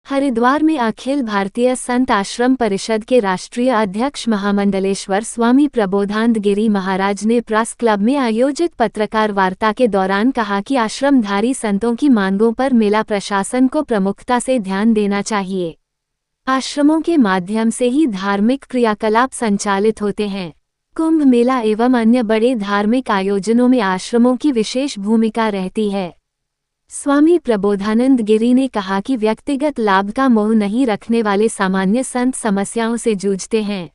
हरिद्वार में अखिल भारतीय संत आश्रम परिषद के राष्ट्रीय अध्यक्ष महामंडलेश्वर स्वामी प्रबोधानंद गिरी महाराज ने प्रेस क्लब में आयोजित पत्रकार वार्ता के दौरान कहा कि आश्रमधारी संतों की मांगों पर मेला प्रशासन को प्रमुखता से ध्यान देना चाहिए। आश्रमों के माध्यम से ही धार्मिक क्रियाकलाप संचालित होते हैं। कुंभ मेला एवं अन्य बड़े धार्मिक आयोजनों में आश्रमों की विशेष भूमिका रहती है। स्वामी प्रबोधानंद गिरी ने कहा कि व्यक्तिगत लाभ का मोह नहीं रखने वाले सामान्य संत समस्याओं से जूझते हैं।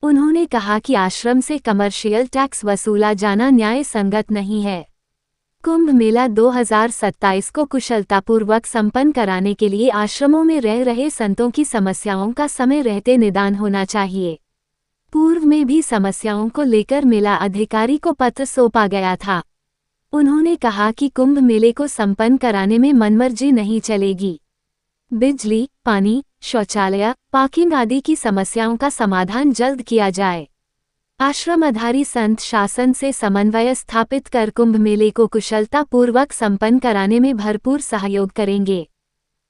उन्होंने कहा कि आश्रम से कमर्शियल टैक्स वसूला जाना न्याय संगत नहीं है। कुंभ मेला 2027 को कुशलतापूर्वक संपन्न कराने के लिए आश्रमों में रह रहे संतों की समस्याओं का समय रहते निदान होना चाहिए। पूर्व में भी समस्याओं को लेकर मेला अधिकारी को पत्र सौंपा गया था। उन्होंने कहा कि कुंभ मेले को संपन्न कराने में मनमर्जी नहीं चलेगी। बिजली, पानी, शौचालय, पार्किंग आदि की समस्याओं का समाधान जल्द किया जाए। आश्रमधारी संत शासन से समन्वय स्थापित कर कुंभ मेले को कुशलतापूर्वक संपन्न कराने में भरपूर सहयोग करेंगे।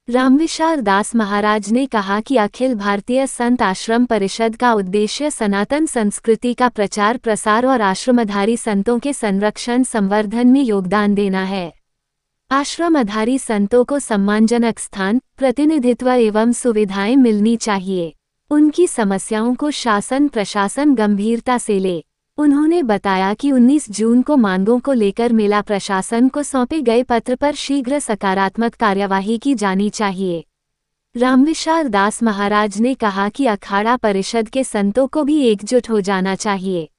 रामविचार दास महाराज ने कहा कि अखिल भारतीय संत आश्रम परिषद का उद्देश्य सनातन संस्कृति का प्रचार प्रसार और आश्रमधारी संतों के संरक्षण संवर्धन में योगदान देना है। आश्रमधारी संतों को सम्मानजनक स्थान, प्रतिनिधित्व एवं सुविधाएं मिलनी चाहिए। उनकी समस्याओं को शासन प्रशासन गंभीरता से ले। उन्होंने बताया कि 19 जून को मांगों को लेकर मेला प्रशासन को सौंपे गए पत्र पर शीघ्र सकारात्मक कार्यवाही की जानी चाहिए। रामविचार दास महाराज ने कहा कि अखाड़ा परिषद के संतों को भी एकजुट हो जाना चाहिए।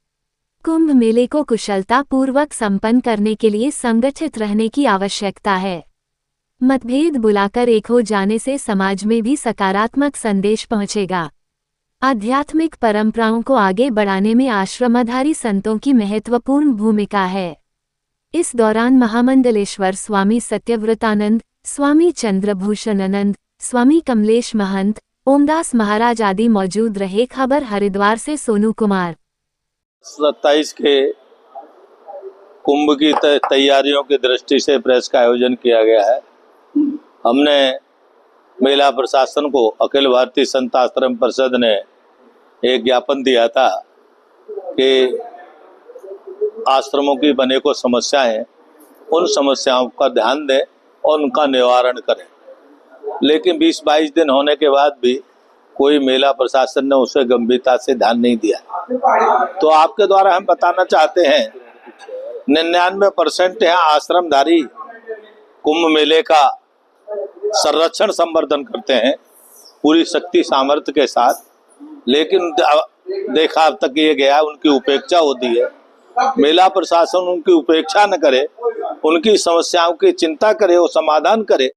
कुंभ मेले को कुशलतापूर्वक संपन्न करने के लिए संगठित रहने की आवश्यकता है। मतभेद बुलाकर एक हो जाने से समाज में भी सकारात्मक संदेश पहुंचेगा। आध्यात्मिक परंपराओं को आगे बढ़ाने में आश्रमधारी संतों की महत्वपूर्ण भूमिका है। इस दौरान महामंडलेश्वर स्वामी सत्यव्रतानंद, स्वामी चंद्रभूषणानंद, स्वामी कमलेश महंत, ओमदास महाराज आदि मौजूद रहे। खबर हरिद्वार से सोनू कुमार। 27 के कुंभ की तैयारियों की दृष्टि से प्रेस का आयोजन किया गया है। हमने मेला प्रशासन को अखिल भारतीय संत आश्रम परिषद ने एक ज्ञापन दिया था कि आश्रमों की बने को समस्याएं, उन समस्याओं का ध्यान दें और उनका निवारण करें। लेकिन 20-22 दिन होने के बाद भी कोई मेला प्रशासन ने उसे गंभीरता से ध्यान नहीं दिया। तो आपके द्वारा हम बताना चाहते हैं 99% यहाँ आश्रमधारी कुंभ मेले का संरक्षण संवर्धन करते हैं पूरी शक्ति सामर्थ्य के साथ। लेकिन देखा अब तक ये गया, उनकी उपेक्षा होती है। मेला प्रशासन उनकी उपेक्षा न करे, उनकी समस्याओं की चिंता करे और समाधान करे।